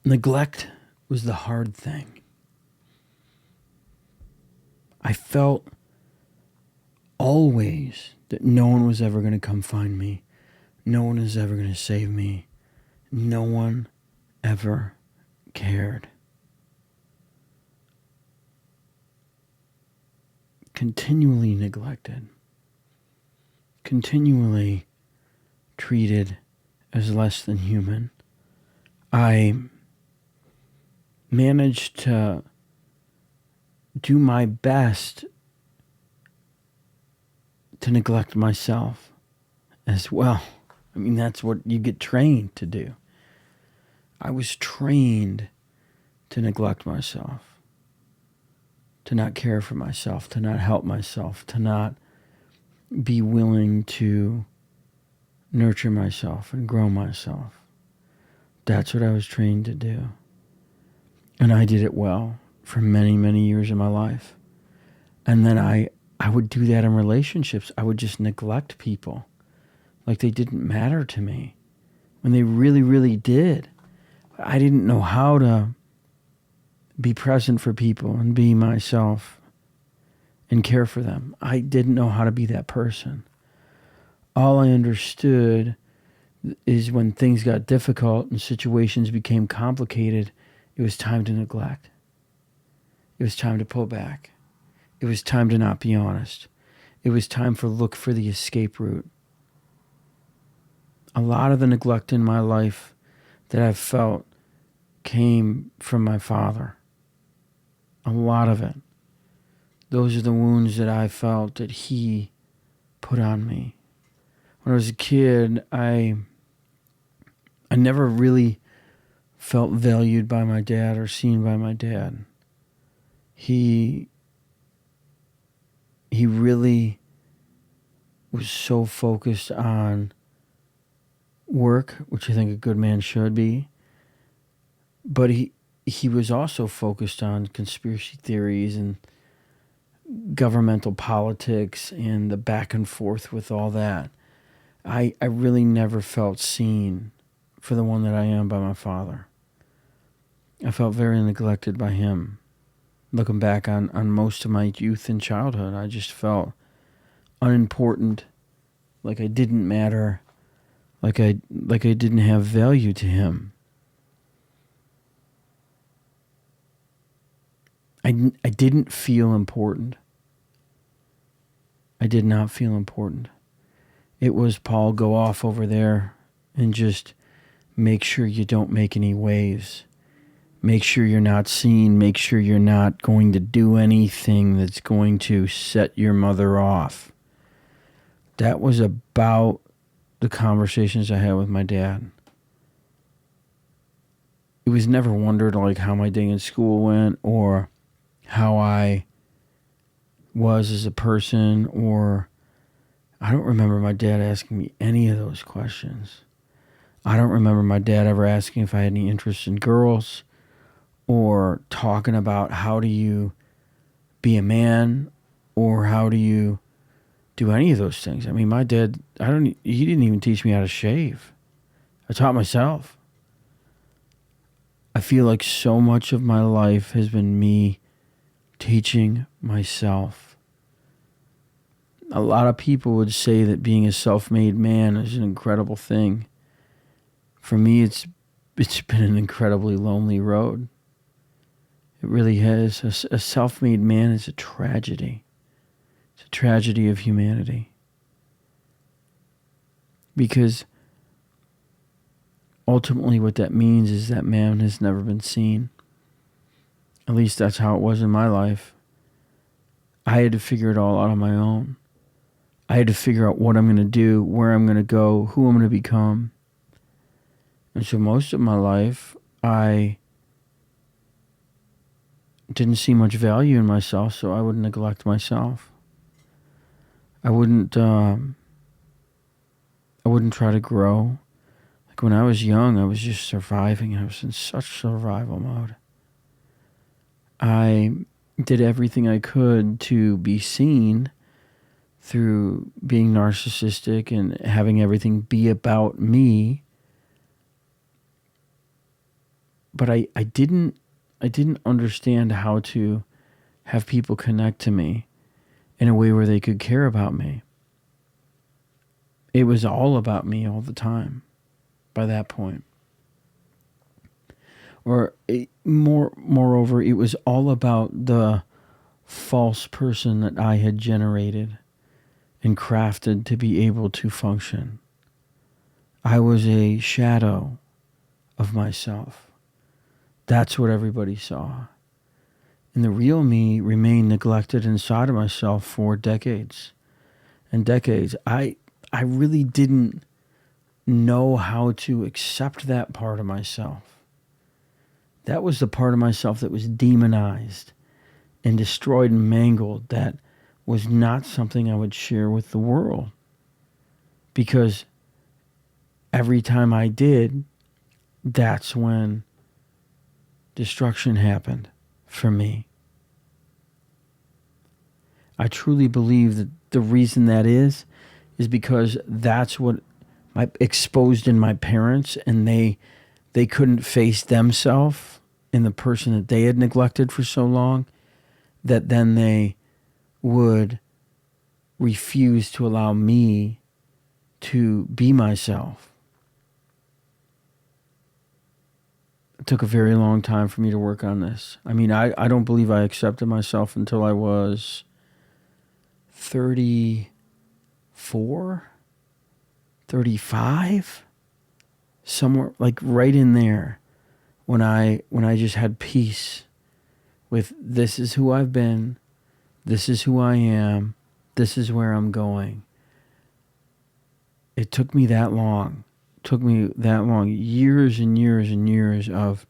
Neglect was the hard thing. I felt always that no one was ever going to come find me. No one was ever going to save me. No one ever cared. Continually neglected. Continually treated as less than human. I managed to do my best to neglect myself as well. I mean, that's what you get trained to do. I was trained to neglect myself, to not care for myself, to not help myself, to not be willing to nurture myself and grow myself. That's what I was trained to do. And I did it well for many, many years of my life. And then I would do that in relationships. I would just neglect people like they didn't matter to me when they really, really did. I didn't know how to be present for people and be myself and care for them. I didn't know how to be that person. All I understood is when things got difficult and situations became complicated, it was time to neglect. It was time to pull back. It was time to not be honest. It was time to look for the escape route. A lot of the neglect in my life that I've felt came from my father. A lot of it. Those are the wounds that I felt that he put on me. When I was a kid, I never really felt valued by my dad or seen by my dad. He really was so focused on work, which I think a good man should be. But he was also focused on conspiracy theories and governmental politics and the back and forth with all that. I really never felt seen for the one that I am by my father. I felt very neglected by him. Looking back on most of my youth and childhood, I just felt unimportant, like I didn't matter, like I didn't have value to him. I didn't feel important. I did not feel important. It was, Paul, go off over there and just make sure you don't make any waves. Make sure you're not seen. Make sure you're not going to do anything that's going to set your mother off. That was about the conversations I had with my dad. It was never wondered like how my day in school went or how I was as a person, or I don't remember my dad asking me any of those questions. I don't remember my dad ever asking if I had any interest in girls or talking about how do you be a man or how do you do any of those things. I mean, my dad, he didn't even teach me how to shave. I taught myself. I feel like so much of my life has been me teaching myself. A lot of people would say that being a self-made man is an incredible thing. For me, it's been an incredibly lonely road. It really has. A self-made man is a tragedy. It's a tragedy of humanity. Because ultimately what that means is that man has never been seen. At least that's how it was in my life. I had to figure it all out on my own. I had to figure out what I'm going to do, where I'm going to go, who I'm going to become. And so most of my life, I didn't see much value in myself, so I would neglect myself. I wouldn't try to grow. Like when I was young, I was just surviving. I was in such survival mode. I did everything I could to be seen through being narcissistic and having everything be about me. but I didn't understand how to have people connect to me in a way where they could care about me. It was all about me all the time by that point. Moreover, it was all about the false person that I had generated and crafted to be able to function. I was a shadow of myself. That's what everybody saw. And the real me remained neglected inside of myself for decades and decades. I really didn't know how to accept that part of myself. That was the part of myself that was demonized and destroyed and mangled. That was not something I would share with the world. Because every time I did, that's when destruction happened for me. I truly believe that the reason that is because that's what I exposed in my parents, and they couldn't face themselves in the person that they had neglected for so long, that then they would refuse to allow me to be myself. It took a very long time for me to work on this. I mean, I don't believe I accepted myself until I was 34, 35, somewhere like right in there, when I just had peace with, this is who I've been, this is who I am, this is where I'm going. It took me that long. Years and years and years of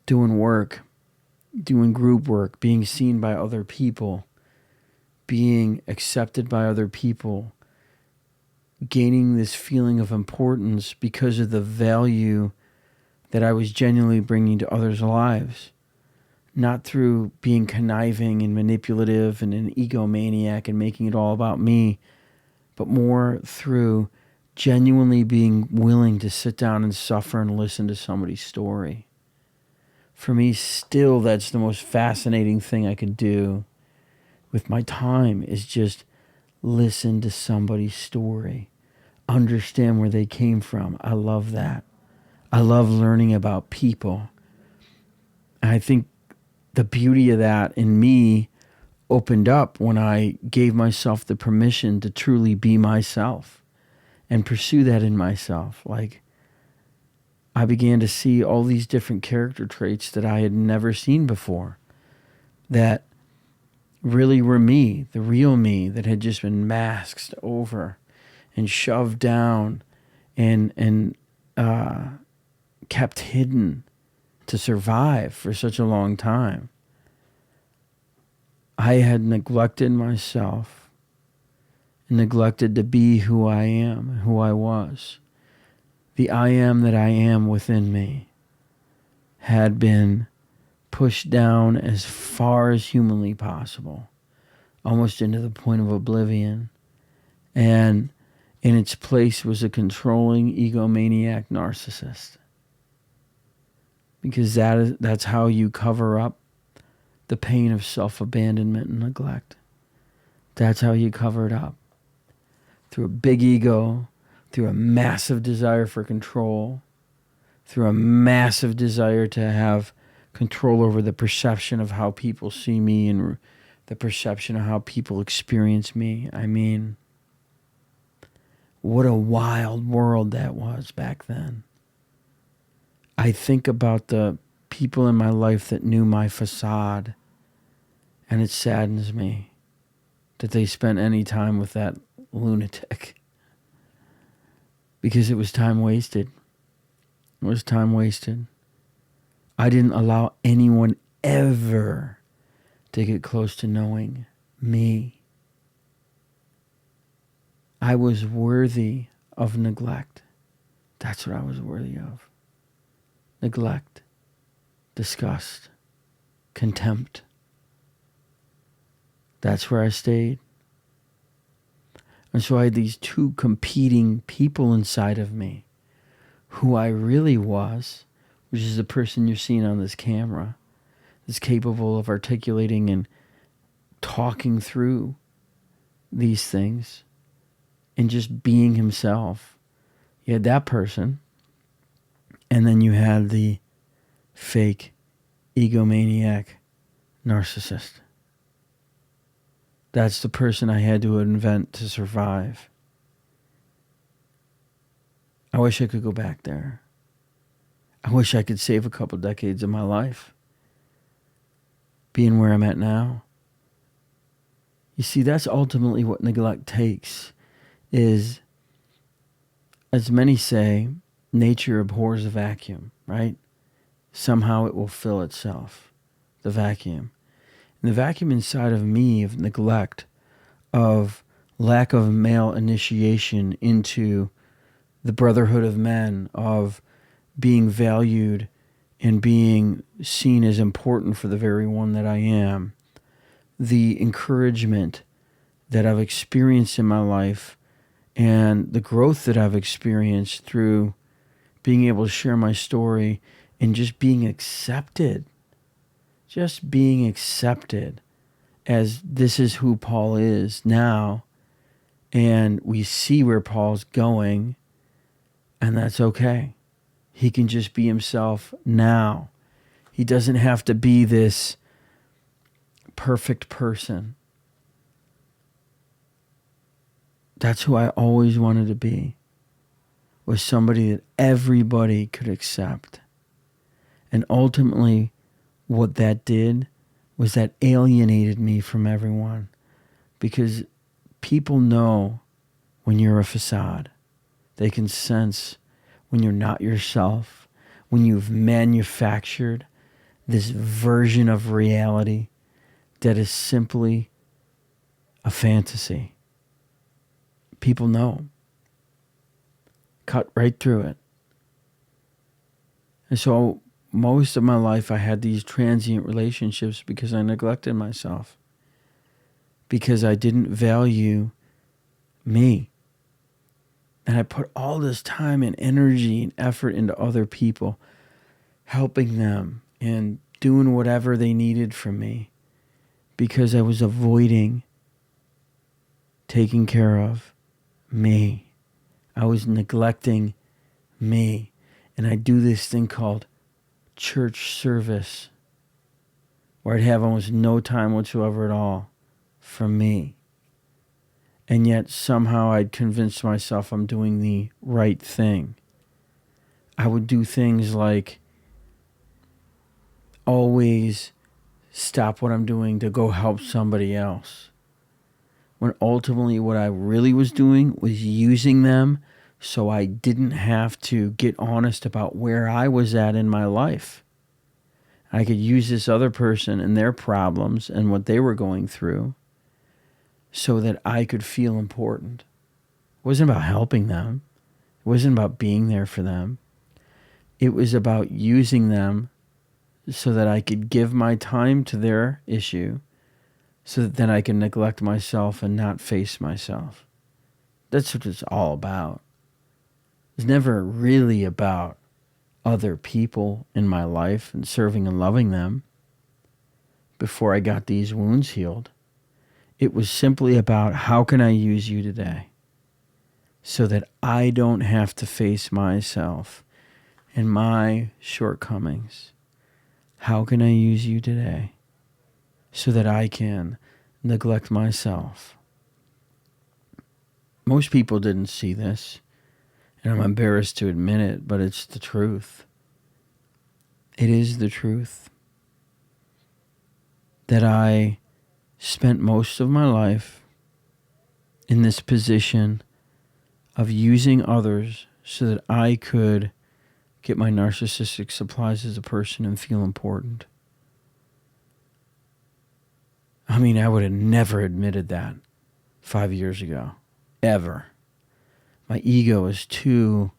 doing work, doing group work, being seen by other people, being accepted by other people, gaining this feeling of importance because of the value that I was genuinely bringing to others' lives. Not through being conniving and manipulative and an egomaniac and making it all about me, but more through genuinely being willing to sit down and suffer and listen to somebody's story. For me, still, that's the most fascinating thing I could do with my time, is just listen to somebody's story, understand where they came from. I love that. I love learning about people. And I think the beauty of that in me opened up when I gave myself the permission to truly be myself and pursue that in myself. Like, I began to see all these different character traits that I had never seen before, that really were me, the real me, that had just been masked over and shoved down and kept hidden to survive for such a long time. I had neglected myself, neglected to be who I am, who I was. The I am that I am within me had been pushed down as far as humanly possible, almost into the point of oblivion. And in its place was a controlling egomaniac narcissist. Because that's how you cover up the pain of self-abandonment and neglect. That's how you cover it up. Through a big ego, through a massive desire for control, through a massive desire to have control over the perception of how people see me and the perception of how people experience me. I mean, what a wild world that was back then. I think about the people in my life that knew my facade, and it saddens me that they spent any time with that lunatic. Because it was time wasted. It was time wasted. I didn't allow anyone ever to get close to knowing me. I was worthy of neglect. That's what I was worthy of. Neglect, disgust, contempt. That's where I stayed. And so I had these two competing people inside of me. Who I really was which is the person you're seeing on this camera, is capable of articulating and talking through these things and just being himself. You had that person, and then you had the fake egomaniac narcissist. That's the person I had to invent to survive. I wish I could go back there. I wish I could save a couple decades of my life being where I'm at now. You see, that's ultimately what neglect takes, is, as many say, nature abhors a vacuum, right? Somehow it will fill itself, the vacuum. And the vacuum inside of me of neglect, of lack of male initiation into the brotherhood of men, of being valued and being seen as important for the very one that I am, the encouragement that I've experienced in my life and the growth that I've experienced through being able to share my story and just being accepted. Just being accepted as this is who Paul is now, and we see where Paul's going, and that's okay. He can just be himself now. He doesn't have to be this perfect person. That's who I always wanted to be, was somebody that everybody could accept. And ultimately, what that did was that alienated me from everyone, because people know when you're a facade. They can sense when you're not yourself, when you've manufactured this version of reality that is simply a fantasy. People know. Cut right through it. And so most of my life I had these transient relationships because I neglected myself, because I didn't value me. And I put all this time and energy and effort into other people, helping them and doing whatever they needed from me, because I was avoiding taking care of me. I was neglecting me. And I do this thing called church service, where I'd have almost no time whatsoever at all for me. And yet somehow I'd convince myself I'm doing the right thing. I would do things like always stop what I'm doing to go help somebody else, when ultimately what I really was doing was using them so I didn't have to get honest about where I was at in my life. I could use this other person and their problems and what they were going through so that I could feel important. It wasn't about helping them. It wasn't about being there for them. It was about using them so that I could give my time to their issue, so that then I can neglect myself and not face myself. That's what it's all about. It's never really about other people in my life and serving and loving them before I got these wounds healed. It was simply about, how can I use you today so that I don't have to face myself and my shortcomings? How can I use you today so that I can neglect myself? Most people didn't see this, and I'm embarrassed to admit it, but it's the truth. It is the truth that I spent most of my life in this position of using others so that I could get my narcissistic supplies as a person and feel important. I mean, I would have never admitted that 5 years ago, ever. My ego is too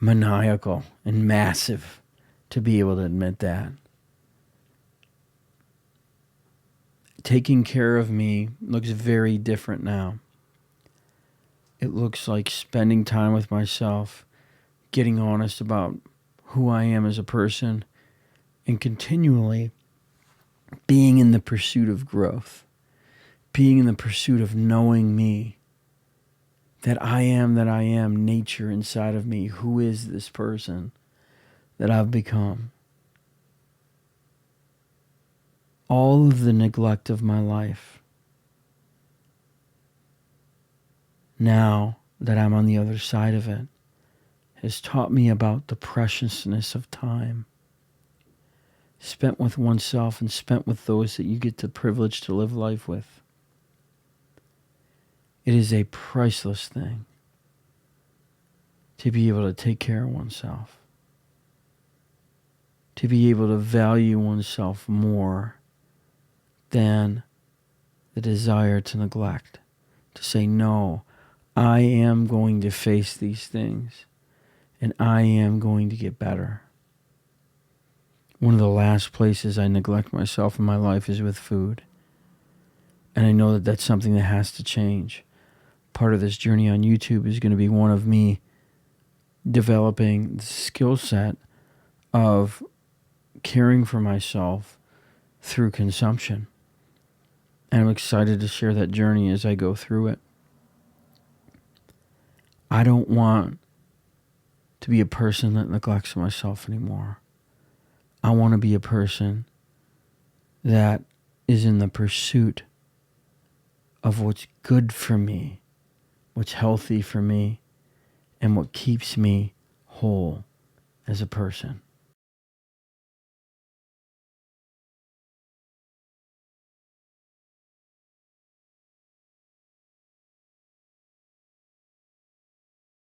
maniacal and massive to be able to admit that. Taking care of me looks very different now. It looks like spending time with myself, getting honest about who I am as a person and continually being in the pursuit of growth, being in the pursuit of knowing me, that I am nature inside of me. Who is this person that I've become? All of the neglect of my life, now that I'm on the other side of it, has taught me about the preciousness of time spent with oneself and spent with those that you get the privilege to live life with. It is a priceless thing to be able to take care of oneself, to be able to value oneself more than the desire to neglect, to say, no, I am going to face these things and I am going to get better. One of the last places I neglect myself in my life is with food. And I know that that's something that has to change. Part of this journey on YouTube is going to be one of me developing the skill set of caring for myself through consumption. And I'm excited to share that journey as I go through it. I don't want to be a person that neglects myself anymore. I want to be a person that is in the pursuit of what's good for me, what's healthy for me, and what keeps me whole as a person.